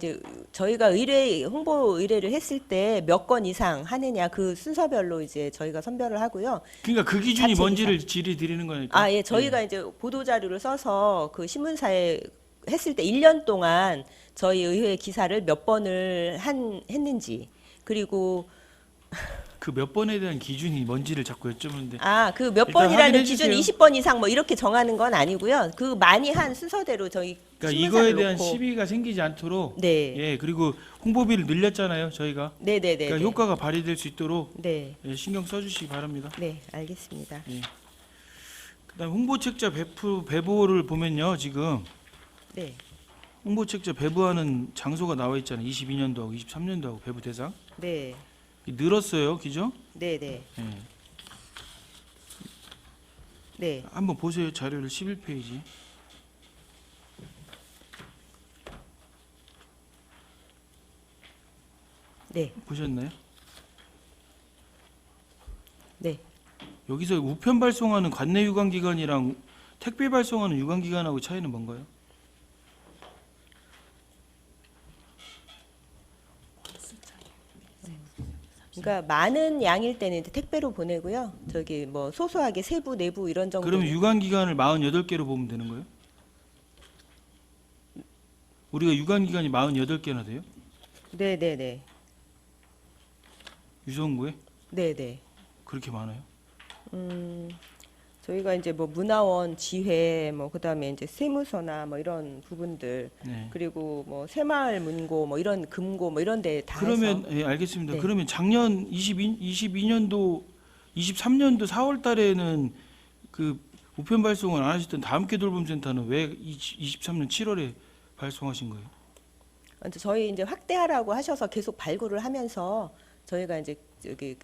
홍보 의뢰를 했을 때 몇 건 이상 하느냐 그 순서별로 이제 저희가 선별을 하고요. 그러니까 그 기준이 자체 뭔지를 질의 드리는 거니까. 예, 저희가 이제 보도 자료를 써서 그 신문사에 했을 때 1년 동안 저희 의회 기사를 몇 번을 했는지 그리고 그 몇 번에 대한 기준이 뭔지를 자꾸 여쭤보는데 아, 그 몇 일단 번이라는 확인해 기준 주세요. 20번 이상 뭐 이렇게 정하는 건 아니고요. 그 많이 한 순서대로 저희 그러니까 신문사를 이거에 대한 놓고. 시비가 생기지 않도록 네. 예 그리고 홍보비를 늘렸잖아요 저희가. 네, 네, 네. 그러니까 네. 효과가 발휘될 수 있도록 네. 예, 신경 써주시기 바랍니다. 네, 알겠습니다. 그다음 홍보책자 배부를 보면요 지금 네. 홍보책자 배부하는 장소가 나와 있잖아요. 22년도하고 23년도하고 배부 대상 네. 늘었어요, 그죠? 네, 네. 예. 네. 한번 보세요 자료를 11페이지. 네. 보셨나요? 네. 여기서 우편 발송하는 관내 유관 기관이랑 택배 발송하는 유관 기관하고 차이는 뭔가요? 그러니까 많은 양일 때는 이제 택배로 보내고요. 저기 뭐 소소하게 세부, 내부 이런 정도. 그러면 유관 기관을 48개로 보면 되는 거예요? 우리가 유관 기관이 48개나 돼요? 네, 네, 네. 유성구에 네, 네. 그렇게 많아요? 저희가 이제 뭐 문화원, 지회, 뭐 그다음에 이제 세무서나 뭐 이런 부분들, 네. 그리고 뭐 새마을 문고, 뭐 이런 금고, 뭐 이런 데 다 그러면 해서. 예, 알겠습니다. 네. 그러면 작년 22년도 23년도 4월 달에는 그 우편 발송을 안 하셨던 다음께 돌봄센터는 왜 23년 7월에 발송하신 거예요? 이제 저희 이제 확대하라고 하셔서 계속 발굴을 하면서 저희가 이제 여기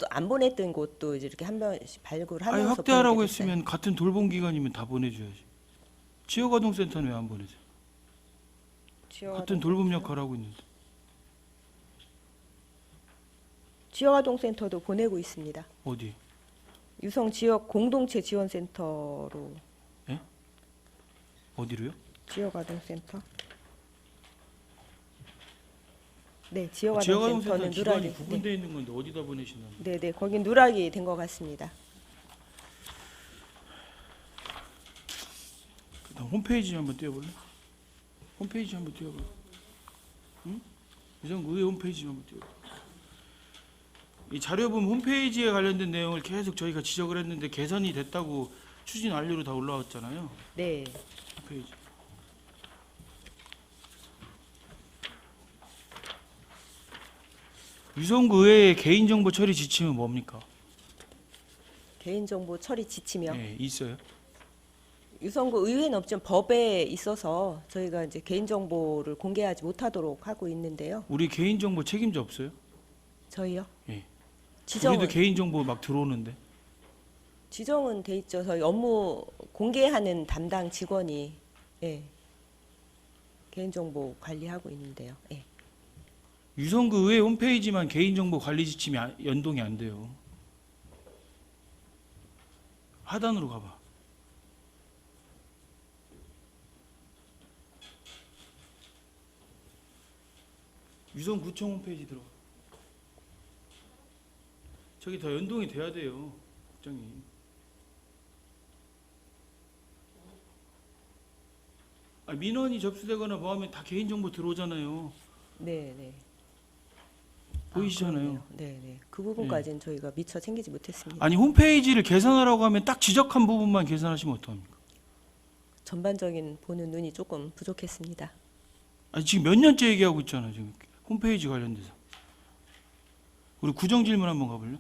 안 보냈던 곳도 이제 이렇게 한 번씩 발굴하면서. 아니 확대하라고 보내게 됐어요. 했으면 같은 돌봄 기관이면 다 보내줘야지. 지역아동센터는 왜 안 보내세요? 같은 돌봄 역할 하고 있는데. 지역아동센터도 보내고 있습니다. 어디? 유성 지역 공동체 지원센터로. 어디로요? 지역아동센터. 네, 지역아동센터는 지역아동센터는 기관이 누락이. 네, 구분되어 있는 건데 어디다 보내신다는 거예요? 네, 네, 거긴 누락이 된 것 같습니다. 그다음 홈페이지 한번 띄워볼래? 홈페이지 한번 띄워봐. 응? 유성구의 홈페이지 한번 띄워봐. 이 자료본 홈페이지에 관련된 내용을 계속 저희가 지적을 했는데 개선이 됐다고 추진 완료로 다 올라왔잖아요. 네, 홈페이지. 유성구 의회의 개인정보 처리 지침은 뭡니까? 개인정보 처리 지침이요. 네, 있어요. 유성구 의회는 없지만 법에 있어서 저희가 이제 개인정보를 공개하지 못하도록 하고 있는데요. 우리 개인정보 책임자 없어요? 저희요? 예. 지정은 우리도 개인정보 막 들어오는데. 지정은 돼 있죠. 저희 업무 공개하는 담당 직원이 예, 개인정보 관리하고 있는데요. 예. 유성구 의회 홈페이지만 개인정보 관리 지침이 연동이 안 돼요. 하단으로 가봐. 유성구청 홈페이지 들어가. 저기 더 연동이 돼야 돼요, 국장님. 민원이 접수되거나 뭐 하면 다 개인정보 들어오잖아요. 네, 네. 보이시잖아요. 그러네요. 네, 네. 그 부분까지는 저희가 미처 챙기지 못했습니다. 아니 홈페이지를 개선하라고 하면 딱 지적한 부분만 개선하시면 어떡합니까? 전반적인 보는 눈이 조금 부족했습니다. 아니 지금 몇 년째 얘기하고 있잖아요. 지금 홈페이지 관련돼서. 우리 구정 질문 한번 가볼래?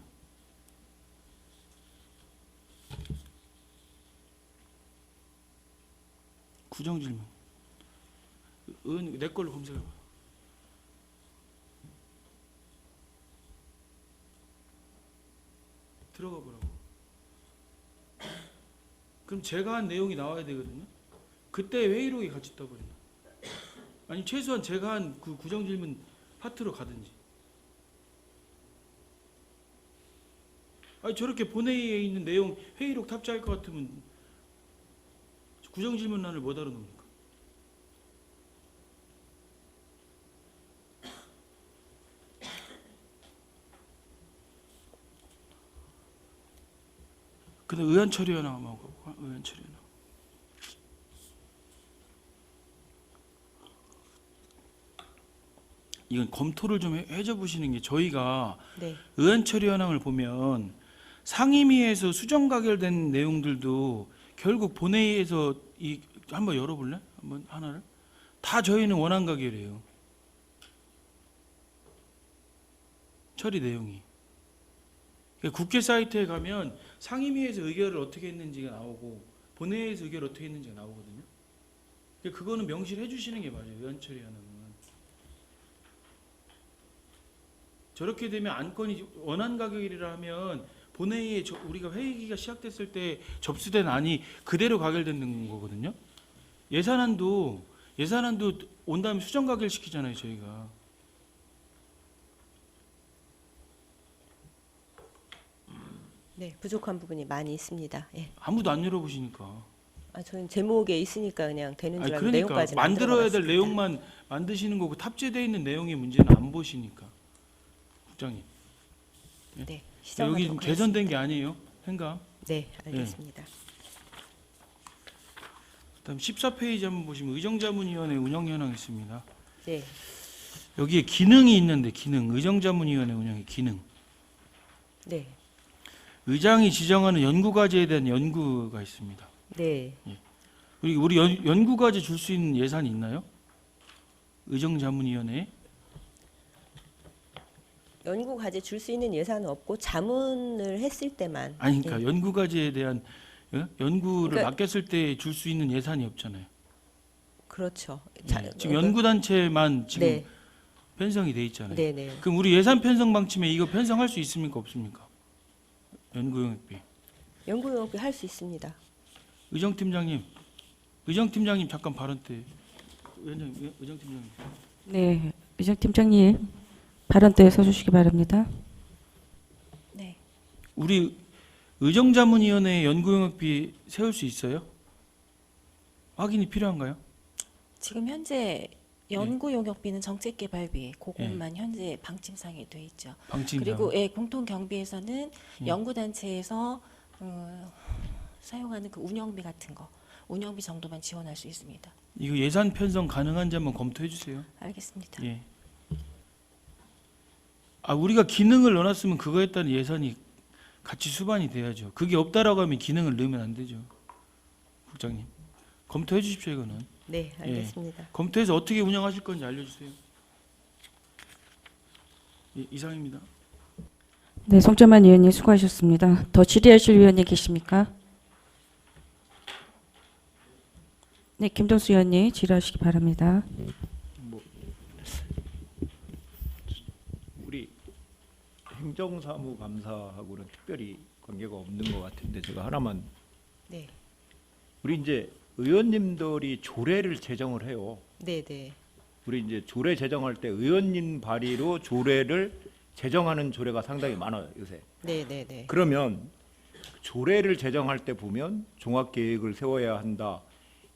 구정 질문. 내 걸로 검색해봐. 들어가 보라고. 그럼 제가 한 내용이 나와야 되거든요. 그때 회의록이 같이 떠버린다. 아니 최소한 제가 한 그 구정 질문 파트로 가든지. 아니 저렇게 본회의에 있는 내용 회의록 탑재할 것 같으면 구정 질문란을 못 알아놓습니까? 근데 의안 처리하나 한번 가볼까? 의안 처리하나. 이건 검토를 좀 해줘 보시는 게 저희가 네. 의원 처리 현황을 보면 상임위에서 수정 가결된 내용들도 결국 본회의에서 이 한번 열어볼래? 한번 하나를 다 저희는 원안 가결이에요. 처리 내용이. 그러니까 국회 사이트에 가면 상임위에서 의결을 어떻게 했는지가 나오고 본회의에서 의결을 어떻게 했는지가 나오거든요. 그러니까 그거는 명시를 해주시는 게 맞아요. 의원 처리 현황은. 저렇게 되면 안건이 원안 가결이라 하면 본회의에 우리가 회의기가 시작됐을 때 접수된 안이 그대로 가결되는 거거든요. 예산안도 온 다음에 수정 가결 시키잖아요, 저희가. 네, 부족한 부분이 많이 있습니다. 예. 아무도 안 열어보시니까. 저는 제목에 있으니까 그냥 되는 줄 아니, 알고 그러니까 내용까지는 안 만들어야 될 들어갔습니다. 내용만 만드시는 거고 탑재되어 있는 내용의 문제는 안 보시니까. 국장님. 네, 여기 시정하도록 개선된 게 아니에요. 행감. 네, 알겠습니다. 그다음 14페이지 한번 보시면 의정자문위원회 운영 현황 있습니다. 네, 여기에 기능이 있는데 기능 의정자문위원회 운영의 기능. 네, 의장이 지정하는 연구과제에 대한 연구가 있습니다. 네. 우리 연구과제 줄 수 있는 예산이 있나요? 의정자문위원회. 연구 과제 줄 수 있는 예산은 없고 자문을 했을 때만. 아니 그러니까 예. 연구과제에 대한 연구를 그러니까- 맡겼을 때 줄 수 있는 예산이 없잖아요. 그렇죠. 지금 연구단체만 지금 네, 편성이 돼 있잖아요. 네, 네. 그럼 우리 예산 편성 방침에 이거 편성할 수 있습니까 없습니까? 연구용역비. 연구용역비 할 수 있습니다. 의정팀장님 잠깐 발언 때. 의정팀장님. 네, 의정팀장님 발언대에 서주시기 바랍니다. 네, 우리 의정자문위원회 연구용역비 세울 수 있어요? 확인이 필요한가요? 지금 현재 연구 용역비는 정책개발비 그것만 현재 방침상에 돼 있죠. 방침. 그리고 공통경비에서는 연구단체에서 사용하는 그 운영비 같은 거 운영비 정도만 지원할 수 있습니다. 이거 예산 편성 가능한지 한번 검토해 주세요. 알겠습니다. 예. 우리가 기능을 넣어놨으면 그거에 따른 예산이 같이 수반이 돼야죠. 그게 없다라고 하면 기능을 넣으면 안 되죠. 국장님. 검토해 주십시오, 이거는. 네, 알겠습니다. 검토해서 어떻게 운영하실 건지 알려주세요. 예, 이상입니다. 네, 송재만 의원님 수고하셨습니다. 더 질의하실 위원님 계십니까? 네, 김동수 의원님 질의하시기 바랍니다. 우리 행정사무감사하고는 특별히 관계가 없는 것 같은데 제가 하나만 네, 우리 이제 의원님들이 조례를 제정을 해요. 네, 네, 우리 이제 조례 제정할 때 의원님 발의로 조례를 제정하는 조례가 상당히 많아요 요새. 네, 네, 네. 그러면 조례를 제정할 때 보면 종합 계획을 세워야 한다,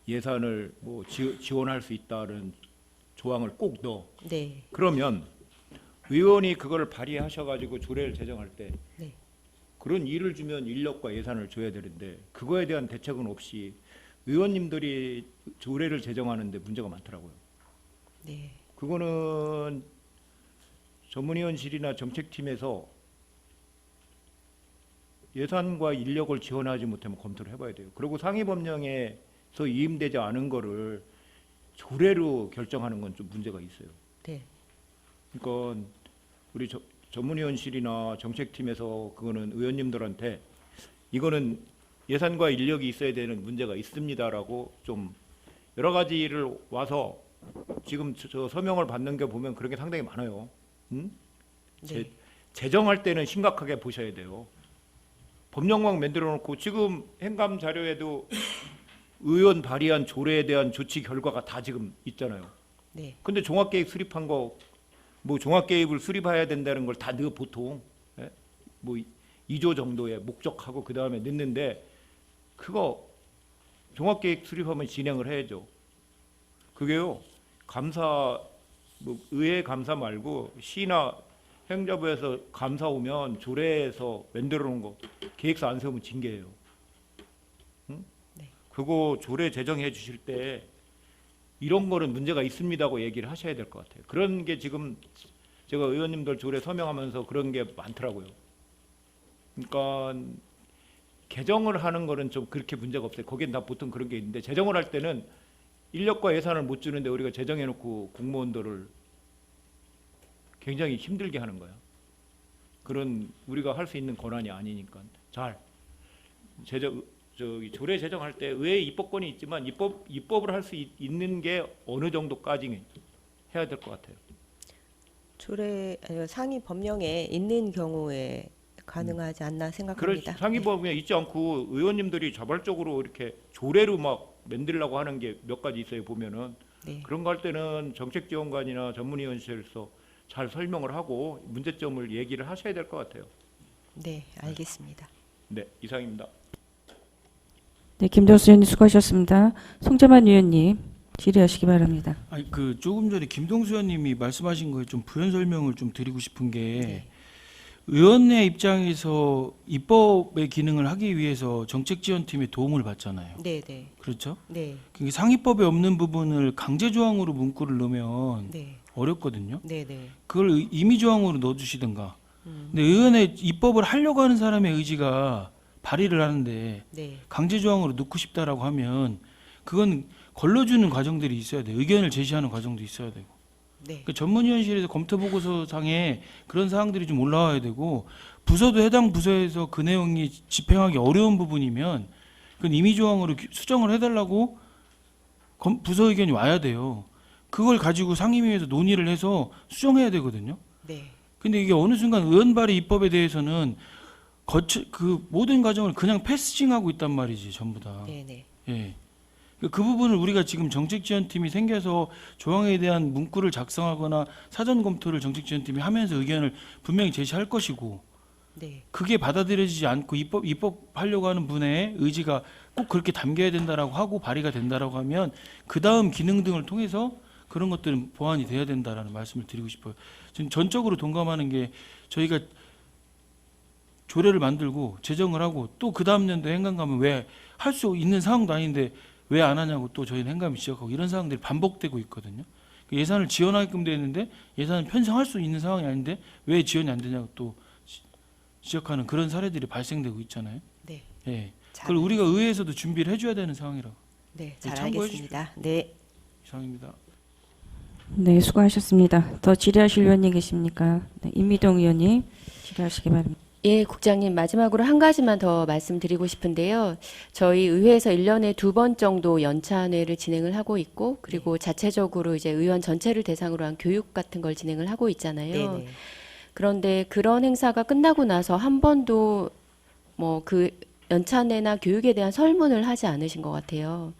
예산을 뭐 지원할 수 있다는 조항을 꼭 넣어. 네, 그러면 의원이 그걸 발의하셔가지고 조례를 제정할 때 네. 그런 일을 주면 인력과 예산을 줘야 되는데 그거에 대한 대책은 없이 의원님들이 조례를 제정하는데 문제가 많더라고요. 네. 그거는 전문위원실이나 정책팀에서 예산과 인력을 지원하지 못하면 검토를 해봐야 돼요. 그리고 상임법령에서 위임되지 않은 거를 조례로 결정하는 건 좀 문제가 있어요. 네. 그러니까 우리 전문위원실이나 정책팀에서 그거는 의원님들한테 이거는 예산과 인력이 있어야 되는 문제가 있습니다라고 좀 여러 가지를 와서 지금 저 서명을 받는 게 보면 그런 게 상당히 많아요. 응? 네. 제정할 때는 심각하게 보셔야 돼요. 법령망 만들어 놓고 지금 행감 자료에도 의원 발의한 조례에 대한 조치 결과가 다 지금 있잖아요. 네. 근데 종합계획 수립한 거 뭐 종합계획을 수립해야 된다는 걸 다 넣어 보통 뭐 2조 정도의 목적하고 그 다음에 넣는데 그거 종합계획 수립하면 진행을 해야죠. 그게요 감사 뭐 의회 감사 말고 시나 행정부에서 감사 오면 조례에서 만들어 놓은 거 계획서 안 세우면 징계예요. 응? 네. 그거 조례 제정해 주실 때 이런 거는 문제가 있습니다고 얘기를 하셔야 될 것 같아요. 그런 게 지금 제가 의원님들 조례 서명하면서 그런 게 많더라고요. 그러니까 개정을 하는 거는 좀 그렇게 문제가 없어요. 거기엔 다 보통 그런 게 있는데 재정을 할 때는 인력과 예산을 못 주는데 우리가 재정해놓고 공무원들을 굉장히 힘들게 하는 거야. 그런 우리가 할 수 있는 권한이 아니니까 잘 조례 제정할 때 의회 입법권이 있지만 입법을 할 수 있는 게 어느 정도까지 해야 될 것 같아요. 상위 법령에 있는 경우에 가능하지 않나 생각합니다. 상위 법령에 있지 않고 의원님들이 자발적으로 이렇게 조례로 막 만들려고 하는 게 몇 가지 있어요. 보면은 네. 그런 거 할 때는 정책지원관이나 전문위원실에서 잘 설명을 하고 문제점을 얘기를 하셔야 될 것 같아요. 네, 알겠습니다. 네, 이상입니다. 네, 김정수 의원님 수고하셨습니다. 송재만 의원님 질의하시기 바랍니다. 아니 그 조금 전에 김동수 의원님이 말씀하신 거에 좀 부연 설명을 좀 드리고 싶은 게 네. 의원의 입장에서 입법의 기능을 하기 위해서 정책지원팀의 도움을 받잖아요. 네, 네, 그렇죠? 네, 그게 상위법에 없는 부분을 강제 조항으로 문구를 넣으면 네, 어렵거든요. 네, 네. 그걸 임의 조항으로 넣어주시든가. 근데 의원의 입법을 하려고 하는 사람의 의지가 발의를 하는데 네, 강제 조항으로 넣고 싶다라고 하면 그건 걸러주는 과정들이 있어야 돼요. 의견을 제시하는 과정도 있어야 되고. 네, 그 전문위원실에서 검토 보고서상에 그런 사항들이 좀 올라와야 되고 부서도 해당 부서에서 그 내용이 집행하기 어려운 부분이면 그건 임의 조항으로 수정을 해달라고 부서 의견이 와야 돼요. 그걸 가지고 상임위에서 논의를 해서 수정해야 되거든요. 네, 근데 이게 어느 순간 의원 발의 입법에 대해서는 그 모든 과정을 그냥 패스징하고 있단 말이지 전부 다. 네, 네. 예. 그 부분을 우리가 지금 정책지원팀이 생겨서 조항에 대한 문구를 작성하거나 사전 검토를 정책지원팀이 하면서 의견을 분명히 제시할 것이고 네, 그게 받아들여지지 않고 입법하려고 하는 분의 의지가 꼭 그렇게 담겨야 된다라고 하고 발의가 된다라고 하면 그 다음 기능 등을 통해서 그런 것들은 보완이 돼야 된다라는 말씀을 드리고 싶어요. 지금 전적으로 동감하는 게 저희가 조례를 만들고 제정을 하고 또 그 다음 년도에 행감 가면 왜 할 수 있는 상황도 아닌데 왜 안 하냐고 또 저희는 행감이 지적하고 이런 상황들이 반복되고 있거든요. 예산을 지원하게끔 되어 있는데 예산을 편성할 수 있는 상황이 아닌데 왜 지원이 안 되냐고 또 지적하는 그런 사례들이 발생되고 있잖아요. 네. 예. 잘 그걸 우리가 의회에서도 준비를 해줘야 되는 상황이라고. 네, 잘 참고해 알겠습니다. 네. 이상입니다. 네, 수고하셨습니다. 더 질의하실 의원님 계십니까? 네, 임미동 의원님 질의하시기 바랍니다. 예, 국장님 마지막으로 한 가지만 더 말씀드리고 싶은데요. 저희 의회에서 1년에 2번 정도 연찬회를 진행을 하고 있고 그리고 자체적으로 이제 의원 전체를 대상으로 한 교육 같은 걸 진행을 하고 있잖아요. 네, 네. 그런데 그런 행사가 끝나고 나서 한 번도 뭐 그 연찬회나 교육에 대한 설문을 하지 않으신 것 같아요.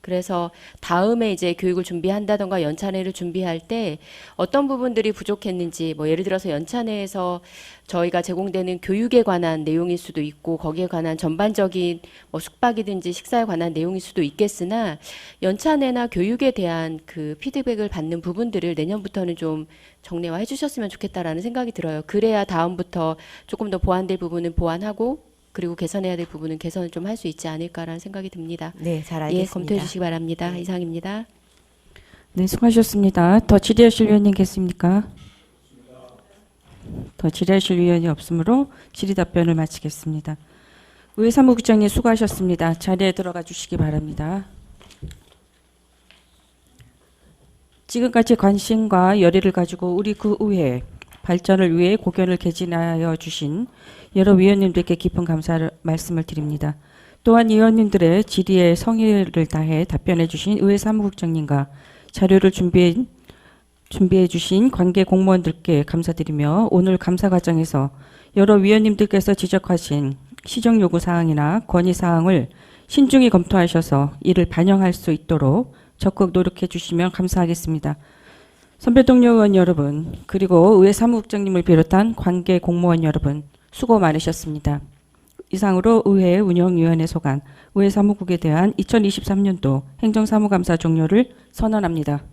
그래서 다음에 이제 교육을 준비한다던가 연찬회를 준비할 때 어떤 부분들이 부족했는지 뭐 예를 들어서 연찬회에서 저희가 제공되는 교육에 관한 내용일 수도 있고 거기에 관한 전반적인 뭐 숙박이든지 식사에 관한 내용일 수도 있겠으나 연찬회나 교육에 대한 그 피드백을 받는 부분들을 내년부터는 좀 정례화해 주셨으면 좋겠다라는 생각이 들어요. 그래야 다음부터 조금 더 보완될 부분은 보완하고 그리고 개선해야 될 부분은 개선을 좀 할 수 있지 않을까라는 생각이 듭니다. 네, 잘 예, 알겠습니다. 검토해 주시기 바랍니다. 네. 이상입니다. 네, 수고하셨습니다. 더 질의하실 의원님 계십니까? 더 질의하실 의원이 없으므로 질의 답변을 마치겠습니다. 의회 사무국장님 수고하셨습니다. 자리에 들어가 주시기 바랍니다. 지금까지 관심과 열의를 가지고 우리 그 의회 발전을 위해 고견을 개진하여 주신 여러 위원님들께 깊은 감사를 말씀을 드립니다. 또한 위원님들의 질의에 성의를 다해 답변해 주신 의회 사무국장님과 자료를 준비해 주신 관계 공무원들께 감사드리며 오늘 감사 과정에서 여러 위원님들께서 지적하신 시정 요구 사항이나 건의 사항을 신중히 검토하셔서 이를 반영할 수 있도록 적극 노력해 주시면 감사하겠습니다. 선배 동료 의원 여러분, 그리고 의회 사무국장님을 비롯한 관계 공무원 여러분, 수고 많으셨습니다. 이상으로 의회 운영위원회 소관, 의회 사무국에 대한 2023년도 행정사무감사 종료를 선언합니다.